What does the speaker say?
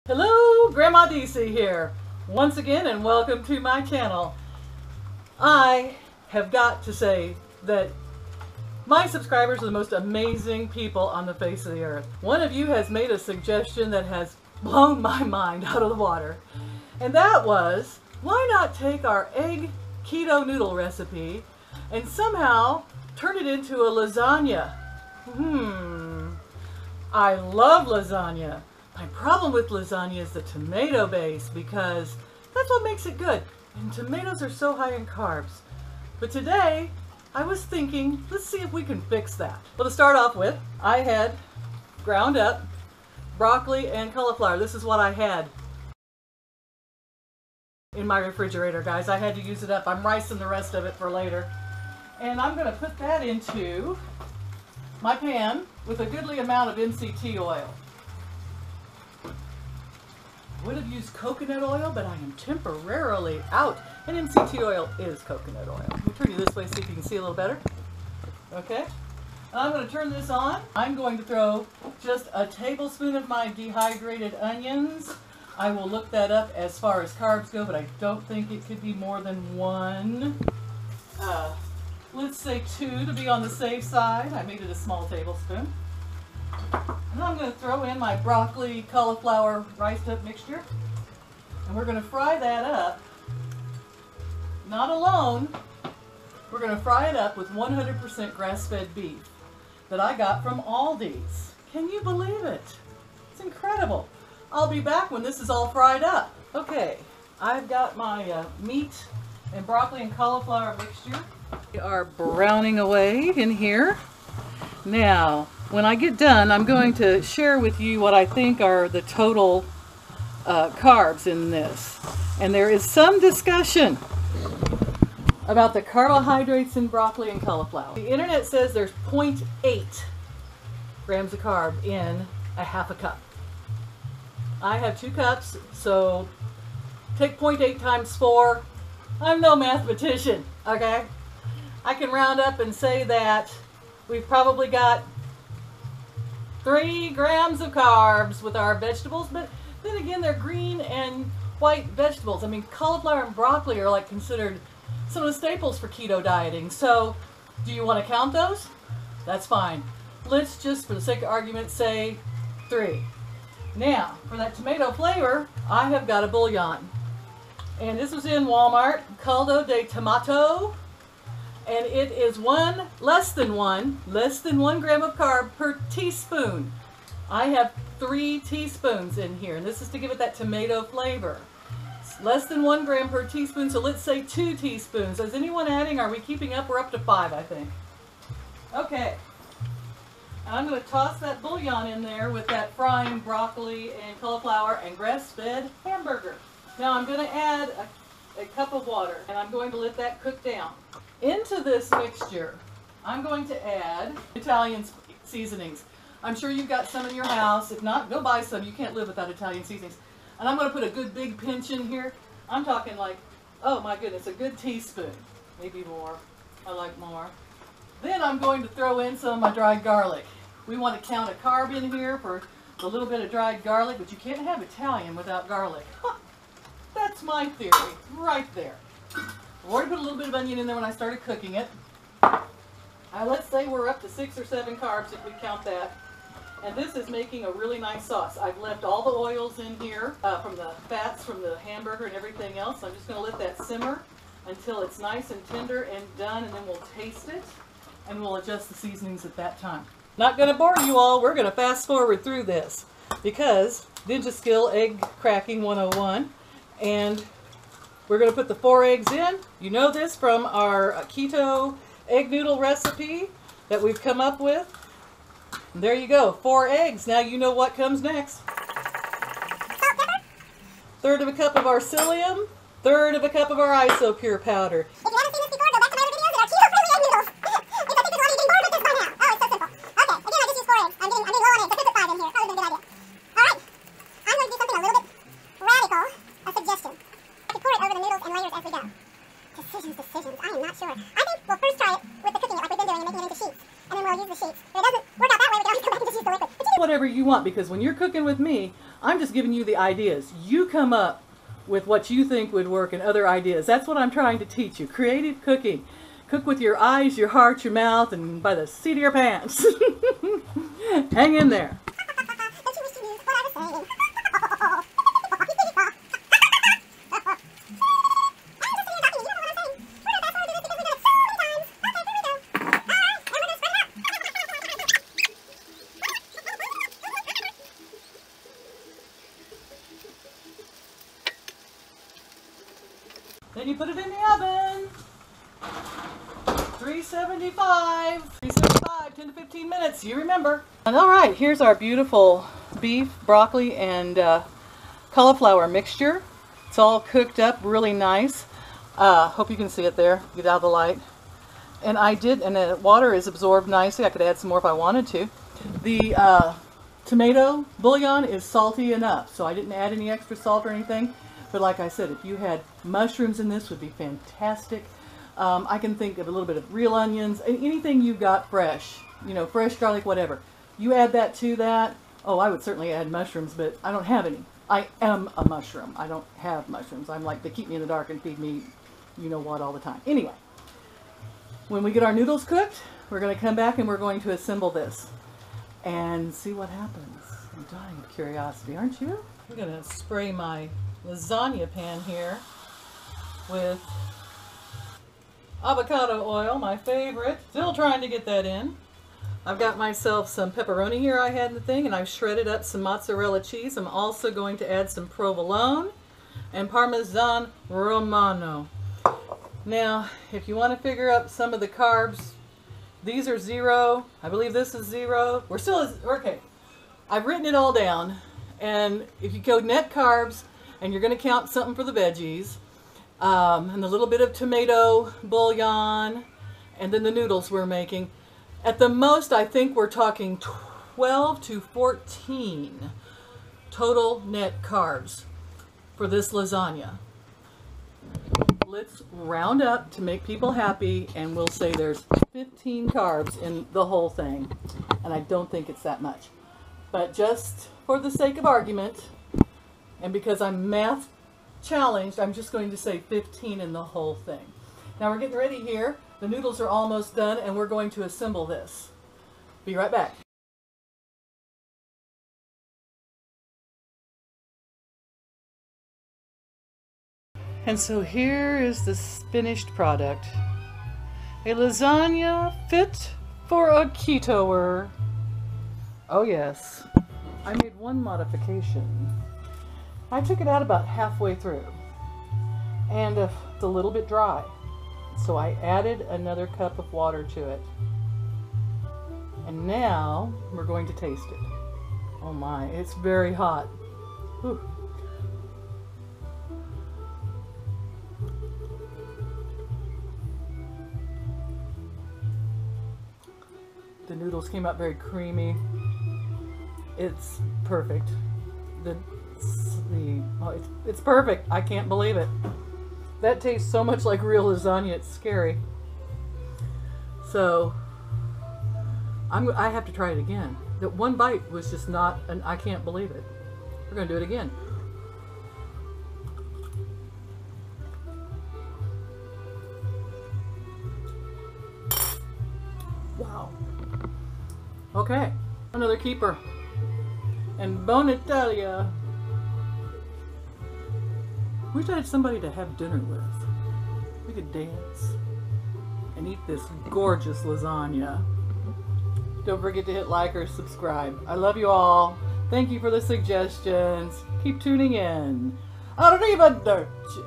Hello, Grandma DC here, once again, and welcome to my channel. I have got to say that my subscribers are the most amazing people on the face of the earth. One of you has made a suggestion that has blown my mind out of the water, and that was, why not take our egg keto noodle recipe and somehow turn it into a lasagna? I love lasagna. My problem with lasagna is the tomato base, because that's what makes it good. And tomatoes are so high in carbs. But today, I was thinking, let's see if we can fix that. Well, to start off with, I had ground up broccoli and cauliflower. This is what I had in my refrigerator, guys. I had to use it up. I'm ricing the rest of it for later. And I'm going to put that into my pan with a goodly amount of MCT oil. Would have used coconut oil, but I am temporarily out. And MCT oil is coconut oil. Let me turn you this way so you can see a little better. Okay. And I'm going to turn this on. I'm going to throw just a tablespoon of my dehydrated onions. I will look that up as far as carbs go, but I don't think it could be more than one. Let's say 2 to be on the safe side. I made it a small tablespoon. And I'm going to throw in my broccoli, cauliflower, riced up mixture. And we're going to fry that up. Not alone. We're going to fry it up with 100% grass-fed beef that I got from Aldi's. Can you believe it? It's incredible. I'll be back when this is all fried up. Okay, I've got my meat and broccoli and cauliflower mixture. We are browning away in here. Now, when I get done, I'm going to share with you what I think are the total carbs in this. And there is some discussion about the carbohydrates in broccoli and cauliflower. The internet says there's 0.8 grams of carb in a half a cup. I have 2 cups, so take 0.8 times 4. I'm no mathematician, okay? I can round up and say that we've probably got 3 grams of carbs with our vegetables, but then again, they're green and white vegetables. I mean, cauliflower and broccoli are like considered some of the staples for keto dieting. So, do you want to count those? That's fine. Let's just, for the sake of argument, say 3. Now, for that tomato flavor, I have got a bouillon. And this was in Walmart, caldo de tomato. And it is less than one gram of carb per teaspoon. I have 3 teaspoons in here, and this is to give it that tomato flavor. It's less than 1 gram per teaspoon, so let's say 2 teaspoons. Is anyone adding? Are we keeping up? We're up to 5, I think. Okay. I'm going to toss that bouillon in there with that frying broccoli and cauliflower and grass-fed hamburger. Now I'm going to add a cup of water, and I'm going to let that cook down. Into this mixture, I'm going to add Italian seasonings. I'm sure you've got some in your house. If not, go buy some. You can't live without Italian seasonings. And I'm going to put a good big pinch in here. I'm talking like, oh my goodness, a good teaspoon. Maybe more. I like more. Then I'm going to throw in some of my dried garlic. We want to count a carb in here for a little bit of dried garlic, but you can't have Italian without garlic. That's my theory, right there. I've already put a little bit of onion in there when I started cooking it. Let's say we're up to 6 or 7 carbs if we count that. And this is making a really nice sauce. I've left all the oils in here from the fats from the hamburger and everything else. I'm just going to let that simmer until it's nice and tender and done, and then we'll taste it and we'll adjust the seasonings at that time. Not going to bore you all. We're going to fast forward through this because Ninja Skill Egg Cracking 101, and we're going to put the 4 eggs in. You know this from our keto egg noodle recipe that we've come up with. And there you go, 4 eggs. Now you know what comes next. 1/3 of a cup of our psyllium, 1/3 of a cup of our isopure powder. If you haven't seen this before, go back to my other videos that are keto-friendly egg noodles. If I think you're already getting bored with this by now. Oh, it's so simple. Okay, again, I just used 4 eggs. I'm getting low on eggs. I could put 5 in here. Probably been a good idea. Alright, I'm going to do something a little bit radical. A suggestion. I could pour it over the noodles in layers as we go. Decisions. I am not sure. I think we'll first try it with the cooking it like we've been doing and making it into sheets. And then we'll use the sheets. If it doesn't work out that way, we can always go back and just use the liquid. Whatever you want, because when you're cooking with me, I'm just giving you the ideas. You come up with what you think would work and other ideas. That's what I'm trying to teach you. Creative cooking. Cook with your eyes, your heart, your mouth, and by the seat of your pants. Hang in there. Then you put it in the oven. 375, 10 to 15 minutes, you remember. And all right, here's our beautiful beef, broccoli, and cauliflower mixture. It's all cooked up really nice. Hope you can see it there. Get out of the light. And the water is absorbed nicely. I could add some more if I wanted to. The tomato bouillon is salty enough, so I didn't add any extra salt or anything. But like I said, if you had mushrooms in this, would be fantastic. I can think of a little bit of real onions, and anything you got fresh, you know, fresh garlic, whatever. You add that to that. Oh, I would certainly add mushrooms, but I don't have any. I am a mushroom. I don't have mushrooms. I'm like, they keep me in the dark and feed me, you know what, all the time. Anyway, when we get our noodles cooked, we're going to come back and we're going to assemble this and see what happens. I'm dying of curiosity, aren't you? I'm going to spray my lasagna pan here with avocado oil, my favorite. Still trying to get that in. I've got myself some pepperoni here I had in the thing, and I've shredded up some mozzarella cheese. I'm also going to add some provolone and Parmesan Romano. Now, if you want to figure out some of the carbs, these are 0. I believe this is 0. We're still, okay. I've written it all down, and if you go net carbs, and you're going to count something for the veggies, and a little bit of tomato bouillon, and then the noodles we're making. At the most, I think we're talking 12 to 14 total net carbs for this lasagna. Let's round up to make people happy, and we'll say there's 15 carbs in the whole thing. And I don't think it's that much. But just for the sake of argument, and because I'm math challenged, I'm just going to say 15 in the whole thing. Now we're getting ready here. The noodles are almost done, and we're going to assemble this. Be right back. And so here is the finished product. A lasagna fit for a ketoer. Oh yes. I made one modification. I took it out about halfway through, and it's a little bit dry, so I added another cup of water to it. And now we're going to taste it. Oh my, it's very hot. Whew. The noodles came out very creamy. It's perfect. It's perfect. I can't believe it. That tastes so much like real lasagna, it's scary. So I have to try it again. That one bite was just not, and I can't believe it. We're going to do it again. Wow. Okay, another keeper. And Bon Italia. Wish I had somebody to have dinner with. We could dance and eat this gorgeous lasagna. Don't forget to hit like or subscribe. I love you all. Thank you for the suggestions. Keep tuning in. Arrivederci.